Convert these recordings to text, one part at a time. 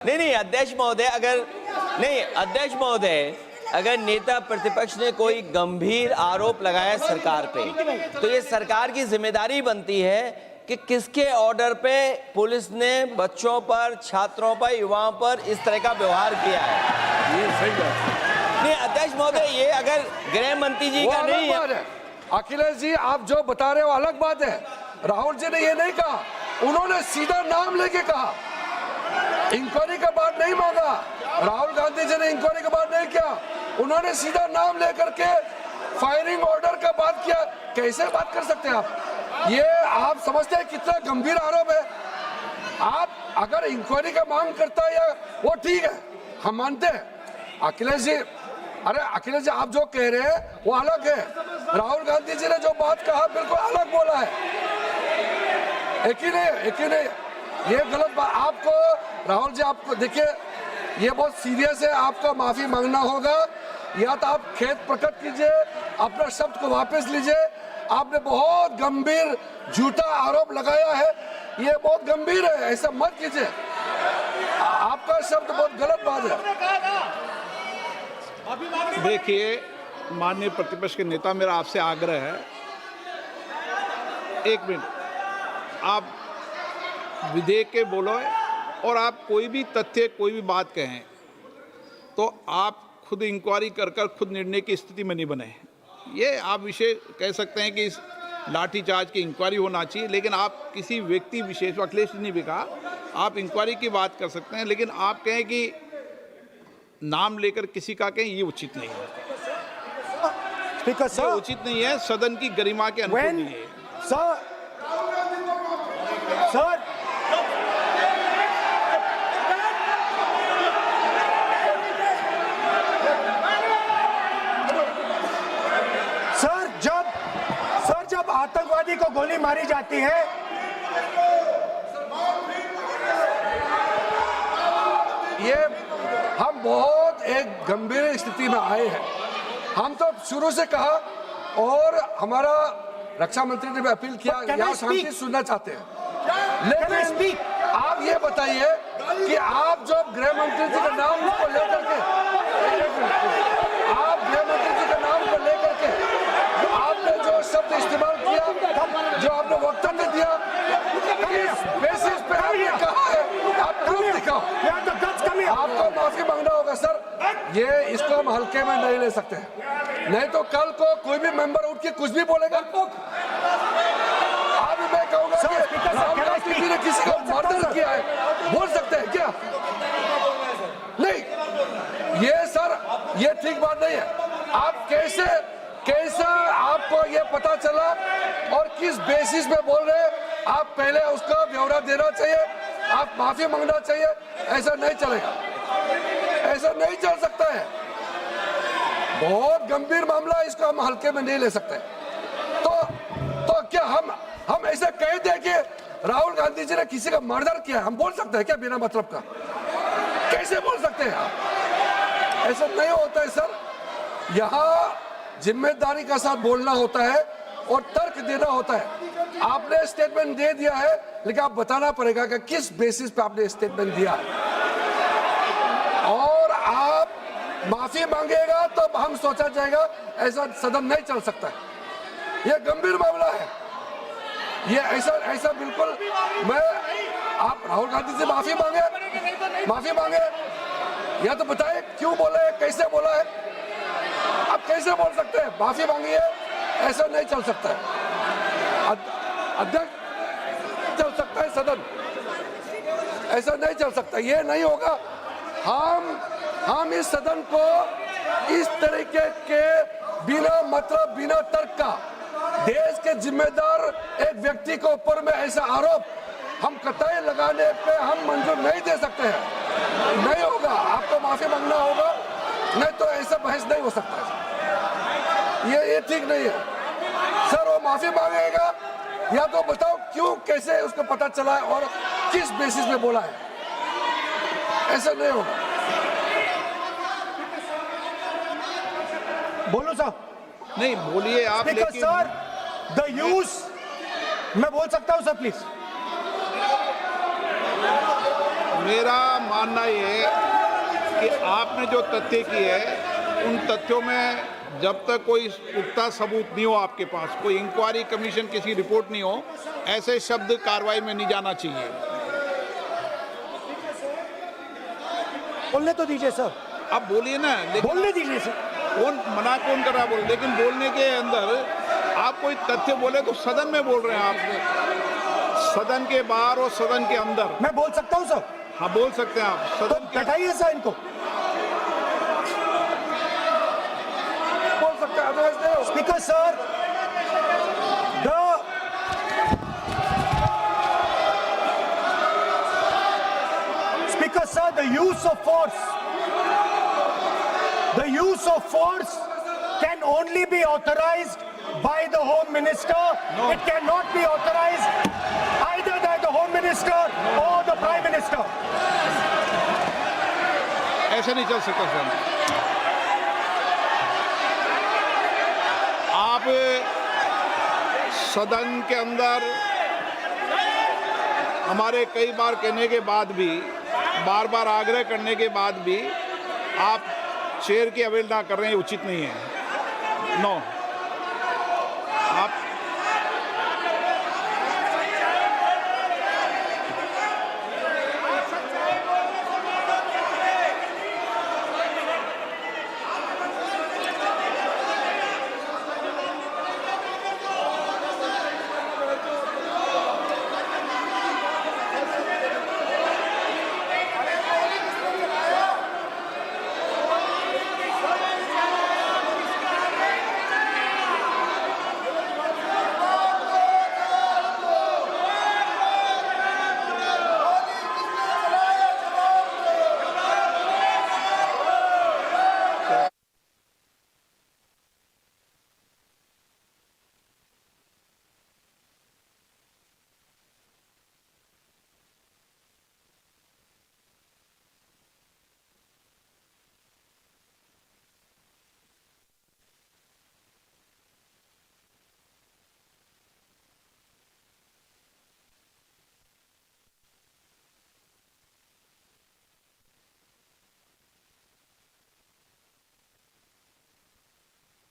नहीं अध्यक्ष महोदय अगर नेता प्रतिपक्ष ने कोई गंभीर आरोप लगाया सरकार पे, तो ये सरकार की जिम्मेदारी बनती है कि किसके ऑर्डर पे पुलिस ने बच्चों पर, छात्रों पर, युवाओं पर इस तरह का व्यवहार किया है। ये सही बात है। नहीं अध्यक्ष महोदय, ये अगर गृह मंत्री जी का नहीं है। अखिलेश जी, आप जो बता रहे हो अलग बात है। राहुल जी ने ये नहीं कहा, उन्होंने सीधा नाम लेके कहा, इंक्वायरी का बात नहीं मांगा। राहुल गांधी जी ने इंक्वायरी का बात नहीं किया, उन्होंने सीधा नाम लेकर के फायरिंग ऑर्डर का बात किया। कैसे बात कर सकते हैं आप? ये आप समझते हैं कितना गंभीर आरोप है? आप अगर इंक्वायरी का मांग करता है या वो ठीक है, हम मानते हैं। अखिलेश जी, अरे अखिलेश जी, आप जो कह रहे हैं वो अलग है। राहुल गांधी जी ने जो बात कहा बिल्कुल अलग बोला है। एक ही नहीं, ये गलत बात। आपको राहुल जी, आपको देखिए, ये बहुत सीरियस है, आपको माफी मांगना होगा, या तो आप खेद प्रकट कीजिए, अपना शब्द को वापस लीजिए। आपने बहुत गंभीर झूठा आरोप लगाया है, ये बहुत गंभीर है, ऐसा मत कीजिए। आपका शब्द बहुत गलत बात है। देखिए माननीय प्रतिपक्ष के नेता, मेरा आपसे आग्रह है, एक मिनट, आप विधेयक के बोलो और आप कोई भी तथ्य, कोई भी बात कहें तो आप खुद इंक्वायरी कर खुद निर्णय की स्थिति में नहीं बने। ये आप विषय कह सकते हैं कि इस लाठीचार्ज की इंक्वायरी होना चाहिए, लेकिन आप किसी व्यक्ति विशेष, अखिलेश ने भी कहा, आप इंक्वायरी की बात कर सकते हैं, लेकिन आप कहें कि नाम लेकर किसी का कहें, ये उचित नहीं है। स्पीकर सर, उचित नहीं है, सदन की गरिमा के अनुकूल नहीं है। सर जब आतंकवादी को गोली मारी जाती है, ये हम बहुत एक गंभीर स्थिति में आए हैं। हम तो शुरू से कहा, और हमारा रक्षा मंत्री ने भी अपील किया, यहाँ शांति सुनना चाहते हैं। लेकिन आप ये बताइए कि आप जो गृह मंत्री जी का नाम को लेकर के, आप गृह मंत्री जी का नाम को लेकर के आपने जो शब्द इस्तेमाल किया, जो आपने वक्तव्य दिया, इस बेसिस पे आपने कहा है, आप प्रूफ दिखाओ। आपको माफी मांगना होगा सर, ये इसको हम हल्के में नहीं ले सकते, नहीं तो कल को कोई भी मेंबर उठ के कुछ भी बोलेगा। आज मैं कहूंगा कि राहुल गांधी जी ने किसी को मर्डर किया है, बोल सकते हैं क्या? नहीं, ये सर, ये ठीक बात नहीं है। आप कैसा आपको ये पता चला और किस बेसिस पे बोल रहे हैं? आप पहले उसका ब्यौरा देना चाहिए, आप माफी मांगना चाहिए। ऐसा नहीं चलेगा, ऐसा नहीं चल सकता है। बहुत गंभीर मामला, इसको हम हल्के में नहीं ले सकते। तो क्या हम ऐसा कह दें कि राहुल गांधी जी ने किसी का मर्डर किया? हम बोल सकते हैं क्या बिना मतलब का? कैसे बोल सकते हैं आप? ऐसा नहीं होता है सर। यहाँ जिम्मेदारी का साथ बोलना होता है और तर्क देना होता है। आपने स्टेटमेंट दे दिया है, लेकिन आप बताना पड़ेगा कि किस बेसिस पे आपने स्टेटमेंट दिया है। और आप माफी मांगेगा तो हम सोचा जाएगा, ऐसा सदन नहीं चल सकता है। यह गंभीर मामला है, ये ऐसा बिल्कुल। आप राहुल गांधी से माफी मांगे, या तो बताए क्यों बोला है, कैसे बोला है। आप कैसे बोल सकते हैं? माफी मांगिए, ऐसा नहीं चल सकता है। अध्यक्ष चल सकता है सदन, ऐसा नहीं चल सकता, ये नहीं होगा। हम इस सदन को इस तरीके के बिना मतलब, बिना तर्क का, देश के जिम्मेदार एक व्यक्ति के ऊपर में ऐसा आरोप हम कतई लगाने पे हम मंजूर नहीं दे सकते हैं। नहीं होगा, आपको माफी मांगना होगा, नहीं तो ऐसा बहस नहीं हो सकता है। ये ठीक नहीं है सर। वो माफी मांगेगा, या तो बताओ क्यों, कैसे उसको पता चला है और किस बेसिस पे बोला है। ऐसा नहीं होगा। बोलो साहब। नहीं बोलिए आप, लेकिन सर द यूज, मैं बोल सकता हूं सर प्लीज? मेरा मानना ये है कि आपने जो तथ्य किए हैं उन तथ्यों में जब तक कोई पुख्ता सबूत नहीं हो आपके पास, कोई इंक्वायरी कमीशन किसी रिपोर्ट नहीं हो, ऐसे शब्द कार्रवाई में नहीं जाना चाहिए। बोलने तो दीजिए सर, आप बोलिए ना, लेकिन बोलने दीजिए सर। कौन मना कौन कर रहा बोल, लेकिन बोलने के अंदर आप कोई तथ्य बोले तो सदन में बोल रहे हैं आप, सदन के बाहर और सदन के अंदर। मैं बोल सकता हूं सर? हाँ बोल सकते हैं आप, तो सदन के बैठाइए सर इनको। बोल सकते हैं, अदरवाइज नहीं हो। Speaker sir, Speaker sir, the use of force can only be authorized by the Home Minister. No. It cannot be authorized either by the Home Minister or the Prime Minister. ऐसे नहीं चल सकता sir. आप सदन के अंदर हमारे कई बार कहने के बाद भी, बार बार आग्रह करने के बाद भी आप चेयर की अवहेलना कर रहे हैं, उचित नहीं है। नो, आप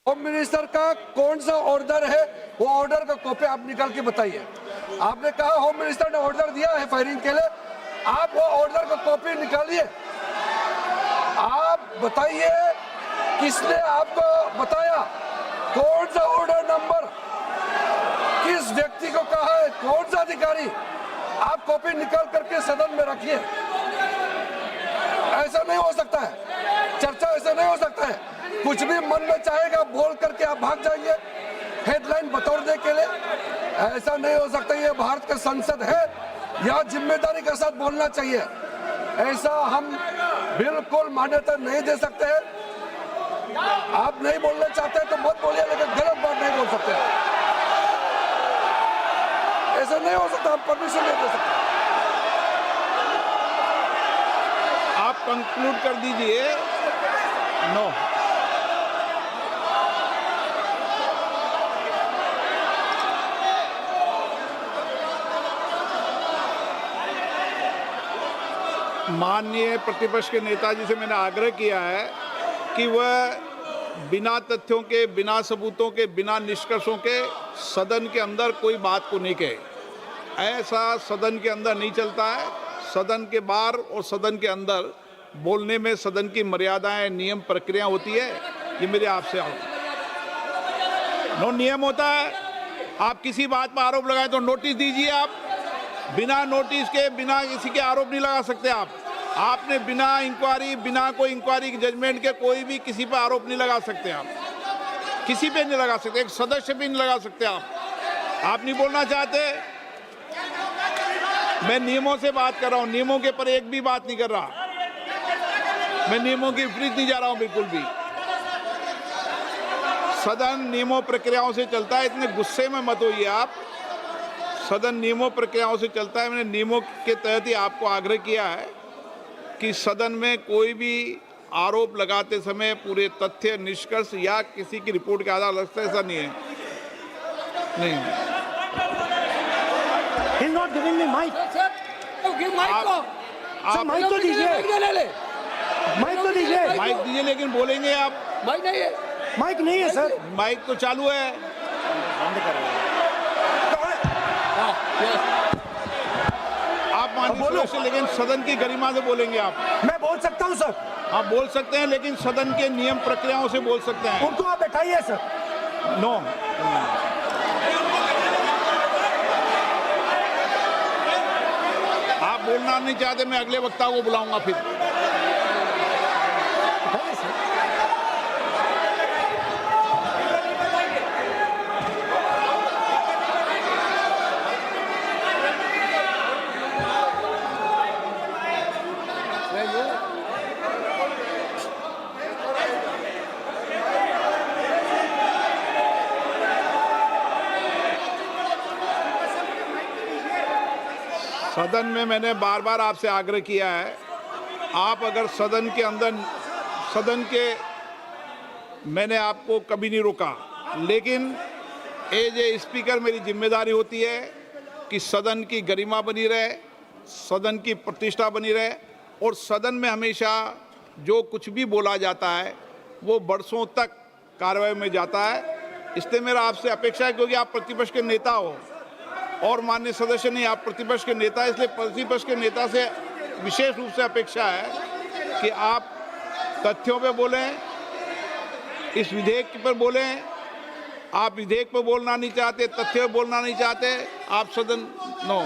होम मिनिस्टर का कौन सा ऑर्डर है, वो ऑर्डर का कॉपी आप निकाल के बताइए। आपने कहा होम मिनिस्टर ने ऑर्डर दिया है फायरिंग के लिए, आप वो ऑर्डर का कॉपी निकालिए। आप बताइए किसने आपको बताया, कौन सा ऑर्डर नंबर, किस व्यक्ति को कहा है, कौन सा अधिकारी। आप कॉपी निकाल करके सदन में रखिए। ऐसा नहीं हो सकता है, चर्चा ऐसा नहीं हो सकता है। कुछ भी मन में चाहेगा बोल करके आप भाग जाएंगे हेडलाइन बतौरने के लिए। ऐसा नहीं हो सकता। ये भारत का संसद है, यहाँ जिम्मेदारी के साथ बोलना चाहिए। ऐसा हम बिल्कुल मान्यता नहीं दे सकते हैं। आप नहीं बोलना चाहते तो मत बोलिए, लेकिन गलत बात नहीं बोल सकते। ऐसा नहीं हो सकता, हम परमिशन नहीं दे सकते। आप कंक्लूड कर दीजिए। नो, माननीय प्रतिपक्ष के नेता जी से मैंने आग्रह किया है कि वह बिना तथ्यों के, बिना सबूतों के, बिना निष्कर्षों के सदन के अंदर कोई बात को नहीं कहे। ऐसा सदन के अंदर नहीं चलता है। सदन के बाहर और सदन के अंदर बोलने में सदन की मर्यादाएं, नियम, प्रक्रिया होती है। ये मेरे आपसे नो नियम होता है। आप किसी बात पर आरोप लगाए तो नोटिस दीजिए। आप बिना नोटिस के, बिना किसी के आरोप नहीं लगा सकते। आपने बिना इंक्वायरी, बिना कोई इंक्वायरी की जजमेंट के कोई भी किसी पर आरोप नहीं लगा सकते। आप किसी पे नहीं लगा सकते, एक सदस्य भी नहीं लगा सकते। आप नहीं बोलना चाहते, मैं नियमों से बात कर रहा हूं, नियमों के पर एक भी बात नहीं कर रहा। मैं नियमों के विपरीत नहीं जा रहा हूं बिल्कुल भी। सदन नियमों प्रक्रियाओं से चलता है, इतने गुस्से में मत होइए आप। सदन नियमों प्रक्रियाओं से चलता है। मैंने नियमों के तहत ही आपको आग्रह किया है कि सदन में कोई भी आरोप लगाते समय पूरे तथ्य, निष्कर्ष या किसी की रिपोर्ट के आधार लगता है, ऐसा नहीं है। नहीं, He's not giving me mic. Sir, give mic आप- को. आप माइक तो दीजिए, माइक तो दीजिए। माइक दीजिए, लेकिन बोलेंगे आप। माइक नहीं है सर। माइक तो चालू है। आप माननीय सदस्य, लेकिन सदन की गरिमा से बोलेंगे आप। मैं बोल सकता हूं सर। आप बोल सकते हैं, लेकिन सदन के नियम प्रक्रियाओं से बोल सकते हैं। उनको आप बैठाइए सर। नो, आप बोलना नहीं चाहते, मैं अगले वक्ता को बुलाऊंगा फिर। बैठाइए सर। सदन में मैंने बार बार आपसे आग्रह किया है, आप अगर सदन के अंदर, मैंने आपको कभी नहीं रोका, लेकिन एज ए स्पीकर मेरी जिम्मेदारी होती है कि सदन की गरिमा बनी रहे, सदन की प्रतिष्ठा बनी रहे, और सदन में हमेशा जो कुछ भी बोला जाता है वो बरसों तक कार्रवाई में जाता है। इसलिए मेरा आपसे अपेक्षा है, क्योंकि आप प्रतिपक्ष के नेता हो और माननीय सदस्य नहीं, आप प्रतिपक्ष के नेता, इसलिए प्रतिपक्ष के नेता से विशेष रूप से अपेक्षा है कि आप तथ्यों पे बोलें, इस विधेयक पर बोलें। आप विधेयक पर बोलना नहीं चाहते, तथ्य पे बोलना नहीं चाहते, आप सदन नो।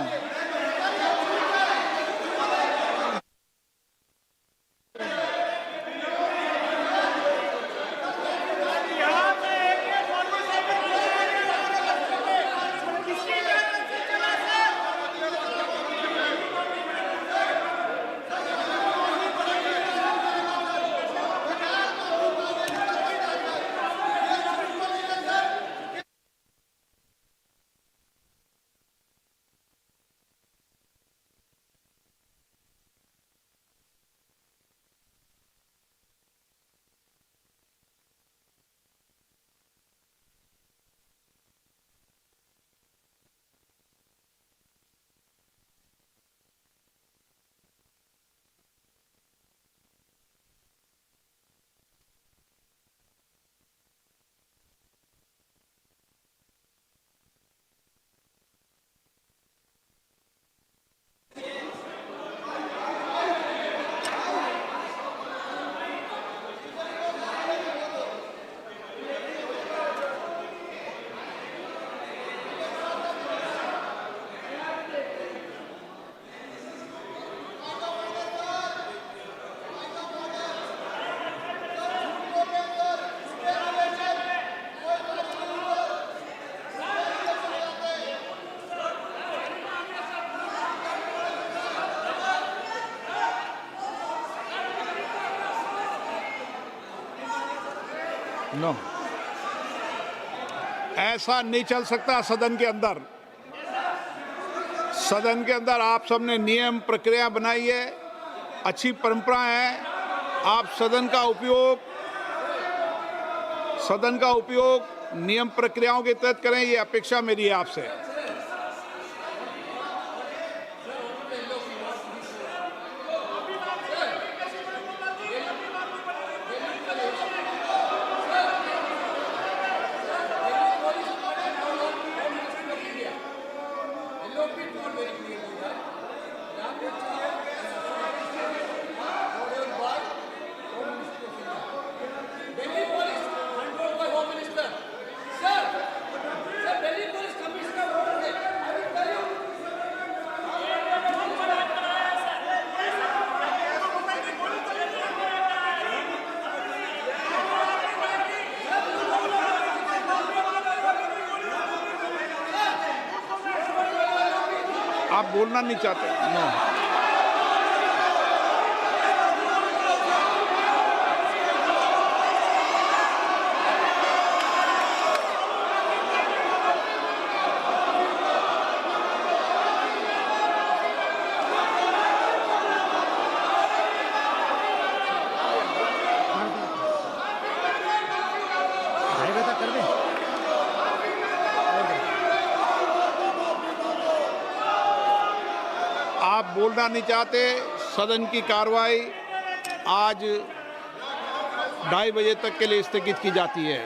नो, ऐसा नहीं चल सकता सदन के अंदर। सदन के अंदर आप सबने नियम प्रक्रिया बनाई है, अच्छी परंपरा है। आप सदन का उपयोग नियम प्रक्रियाओं के तहत करें, ये अपेक्षा मेरी है आपसे। आप बोलना नहीं चाहते? नो। आप बोलना नहीं चाहते, सदन की कार्रवाई आज 2:30 बजे तक के लिए स्थगित की जाती है।